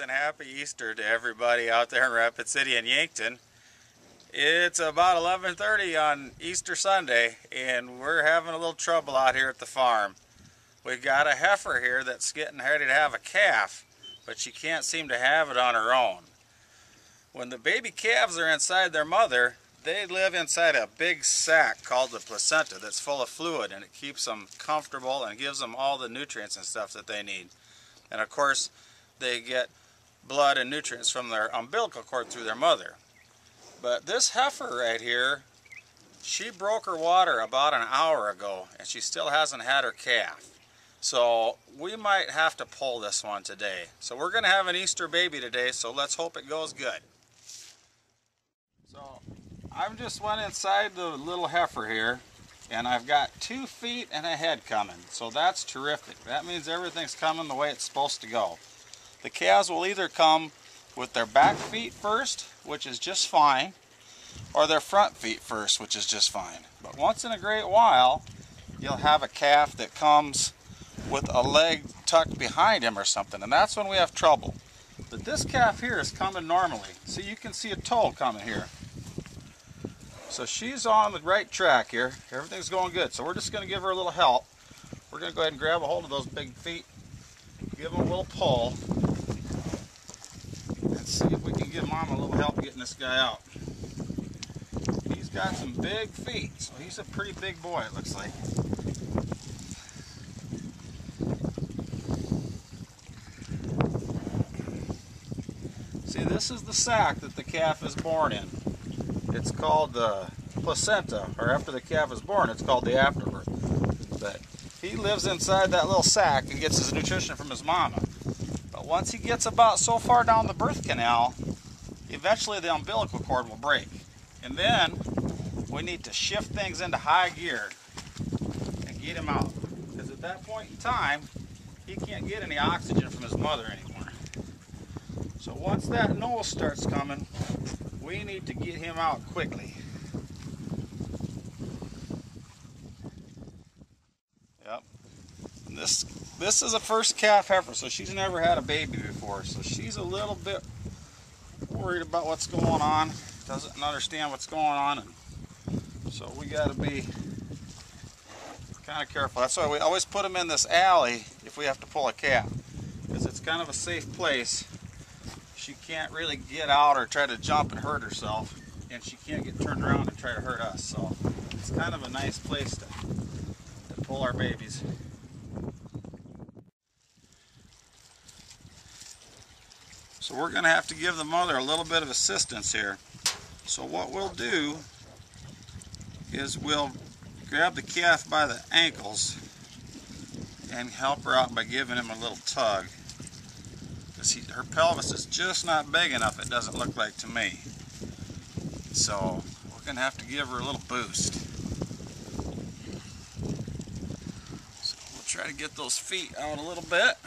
and happy Easter to everybody out there in Rapid City and Yankton. It's about 11:30 on Easter Sunday and we're having a little trouble out here at the farm. We've got a heifer here that's getting ready to have a calf, but she can't seem to have it on her own. When the baby calves are inside their mother, they live inside a big sac called the placenta that's full of fluid, and it keeps them comfortable and gives them all the nutrients and stuff that they need. And of course, they get blood and nutrients from their umbilical cord through their mother. But this heifer right here, she broke her water about an hour ago and she still hasn't had her calf. So we might have to pull this one today. So we're going to have an Easter baby today, so let's hope it goes good. So I've just went inside the little heifer here and I've got 2 feet and a head coming. So that's terrific. That means everything's coming the way it's supposed to go. The calves will either come with their back feet first, which is just fine, or their front feet first, which is just fine. But once in a great while, you'll have a calf that comes with a leg tucked behind him or something, and that's when we have trouble. But this calf here is coming normally. See, you can see a toe coming here. So she's on the right track here. Everything's going good. So we're just going to give her a little help. We're going to go ahead and grab a hold of those big feet, give them a little pull, and see if we can give Mom a little help getting this guy out. He's got some big feet, so he's a pretty big boy, it looks like. See, this is the sac that the calf is born in. It's called the placenta, or after the calf is born, it's called the afterbirth. But he lives inside that little sac and gets his nutrition from his mama. But once he gets about so far down the birth canal, eventually the umbilical cord will break. And then we need to shift things into high gear and get him out. Because at that point in time, he can't get any oxygen from his mother anymore. So once that nose starts coming, we need to get him out quickly. Yep. And this is a first calf heifer, so she's never had a baby before. So she's a little bit worried about what's going on, doesn't understand what's going on, and so we got to be kind of careful. That's why we always put them in this alley if we have to pull a calf, because it's kind of a safe place. She can't really get out or try to jump and hurt herself, and she can't get turned around and try to hurt us. So it's kind of a nice place to pull our babies. So we're going to have to give the mother a little bit of assistance here. So what we'll do is we'll grab the calf by the ankles and help her out by giving him a little tug. Her pelvis is just not big enough, it doesn't look like to me. So we're going to have to give her a little boost. So we'll try to get those feet out a little bit.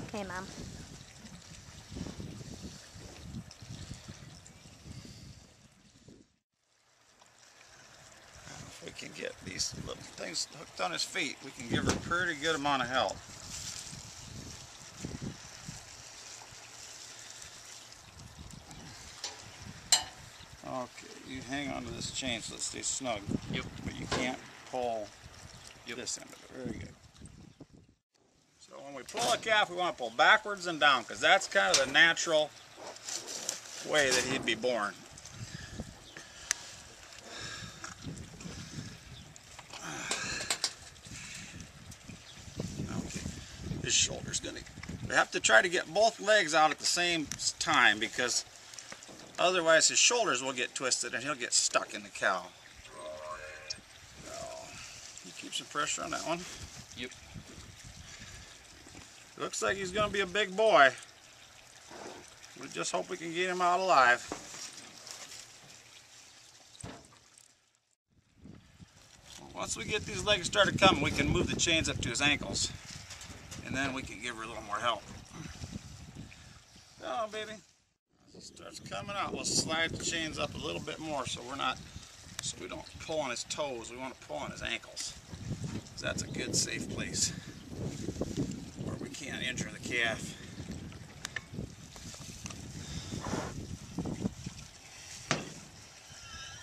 Okay, Mom. If we can get these little things hooked on his feet, we can give her a pretty good amount of help. Okay, you hang on to this chain so it stays snug. Yep. But you can't pull this end of it. Very good. So when we pull a calf, we want to pull backwards and down, because that's kind of the natural way that he'd be born. His shoulder's gonna. We have to try to get both legs out at the same time, because otherwise his shoulders will get twisted and he'll get stuck in the cow. You keep some pressure on that one. Yep. Looks like he's gonna be a big boy. We just hope we can get him out alive. Once we get these legs started coming, we can move the chains up to his ankles. And then we can give her a little more help. Come on, baby. As he starts coming out, we'll slide the chains up a little bit more so we're not so we don't pull on his toes. We want to pull on his ankles. So that's a good safe place where we can't injure the calf.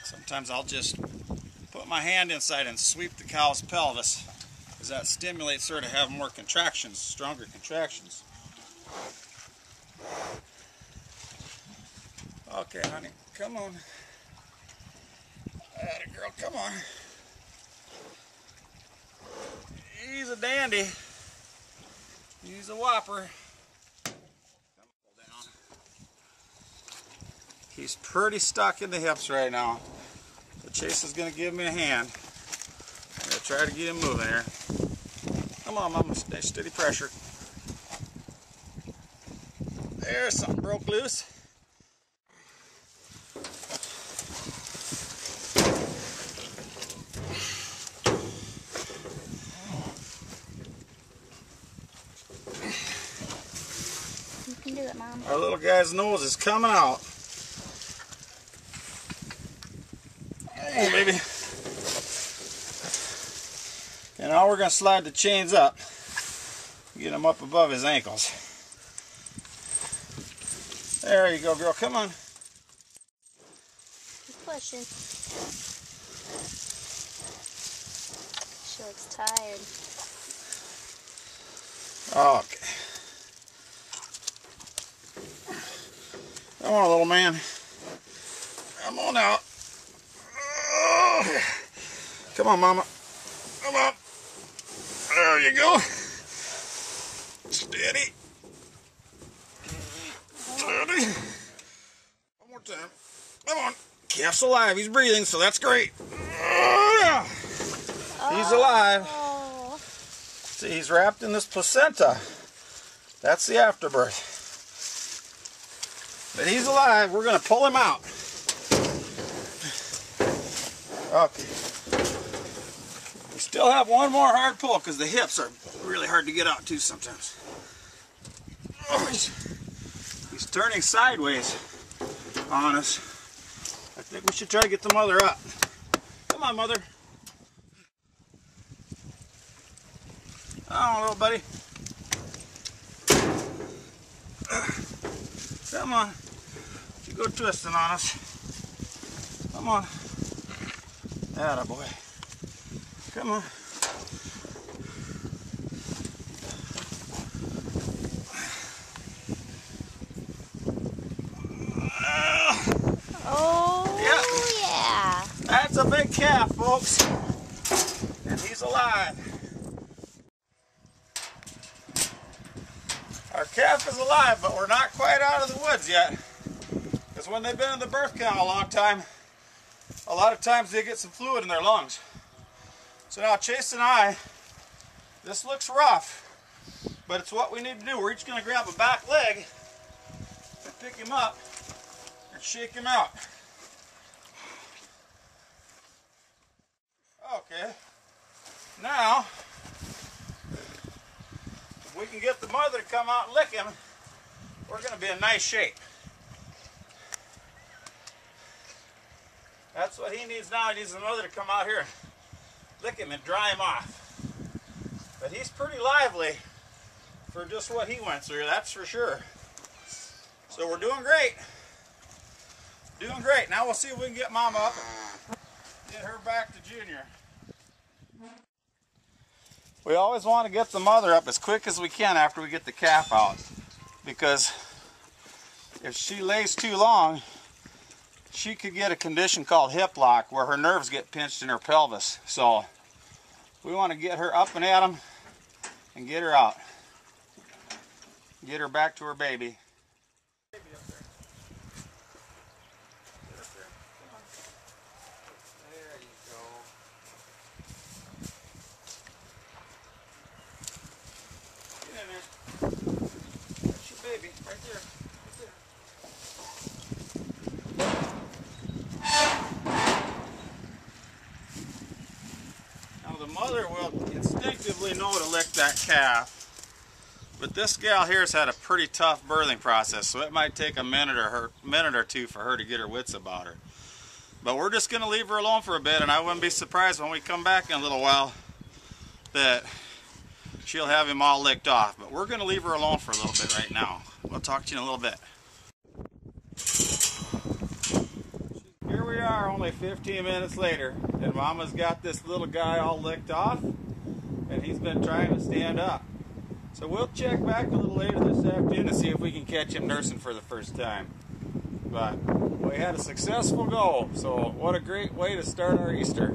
Sometimes I'll just put my hand inside and sweep the cow's pelvis, because that stimulates her to have more contractions, stronger contractions. Okay, honey, come on. Atta girl, come on. He's a dandy. He's a whopper. Down. He's pretty stuck in the hips right now. The Chase is going to give me a hand. I'm going to try to get him moving here. Come on, Mama, stay steady pressure. There's something broke loose. You can do it, Mom. Our little guy's nose is coming out. Oh, baby. And now we're going to slide the chains up. Get him up above his ankles. There you go, girl. Come on. Keep pushing. She looks tired. Okay. Come on, little man. Come on out. Oh. Come on, Mama. Come on. There you go. Steady. Steady. One more time. Come on. Calf's alive. He's breathing, so that's great. He's alive. See, he's wrapped in this placenta. That's the afterbirth. But he's alive. We're going to pull him out. Okay. We still have one more hard pull because the hips are really hard to get out too sometimes. Oh, he's turning sideways on us. I think we should try to get the mother up. Come on, mother. Oh, little buddy. Come on. You go twisting on us. Come on. Atta boy. Come on. Oh, yeah. That's a big calf, folks. And he's alive. Our calf is alive, but we're not quite out of the woods yet. Because when they've been in the birth canal a long time, a lot of times they get some fluid in their lungs. So now Chase and I, this looks rough, but it's what we need to do. We're each going to grab a back leg and pick him up and shake him out. Okay. Now, if we can get the mother to come out and lick him, we're going to be in nice shape. That's what he needs now. He needs the mother to come out here and lick him and dry him off. But he's pretty lively for just what he went through, that's for sure. So we're doing great. Doing great. Now we'll see if we can get Mama up and get her back to Junior. We always want to get the mother up as quick as we can after we get the calf out, because if she lays too long, she could get a condition called hip lock where her nerves get pinched in her pelvis. So we want to get her up and at them and get her out. Get her back to her baby. Baby, right there. Now the mother will instinctively know to lick that calf, but this gal here has had a pretty tough birthing process, so it might take a minute or two for her to get her wits about her. But we're just going to leave her alone for a bit, and I wouldn't be surprised when we come back in a little while that she'll have him all licked off. But we're going to leave her alone for a little bit right now. We'll talk to you in a little bit. Here we are, only 15 minutes later, and Mama's got this little guy all licked off, and he's been trying to stand up. So we'll check back a little later this afternoon to see if we can catch him nursing for the first time. But we had a successful go, so what a great way to start our Easter.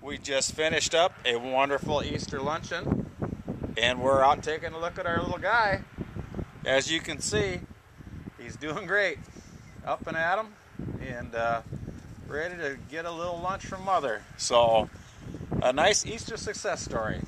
We just finished up a wonderful Easter luncheon, and we're out taking a look at our little guy. As you can see, he's doing great. Up and at 'em, and ready to get a little lunch from Mother. So, a nice Easter success story.